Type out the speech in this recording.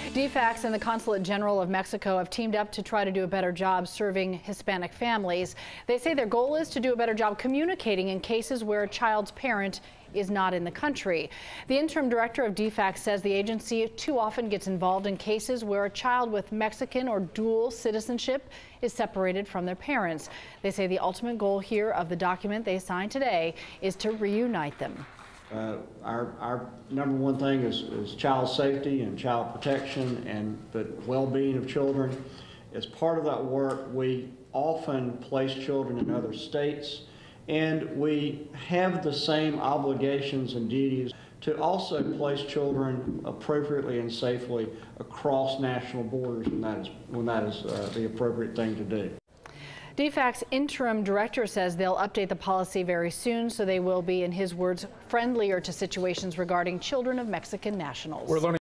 DFCS and the Consulate General of Mexico have teamed up to try to do a better job serving Hispanic families. They say their goal is to do a better job communicating in cases where a child's parent is not in the country. The interim director of DFCS says the agency too often gets involved in cases where a child with Mexican or dual citizenship is separated from their parents. They say the ultimate goal here of the document they signed today is to reunite them. Our number one thing is child safety and child protection and the well-being of children. As part of that work, we often place children in other states, and we have the same obligations and duties to also place children appropriately and safely across national borders when that is the appropriate thing to do. DFCS interim director says they'll update the policy very soon, so they will be, in his words, friendlier to situations regarding children of Mexican nationals.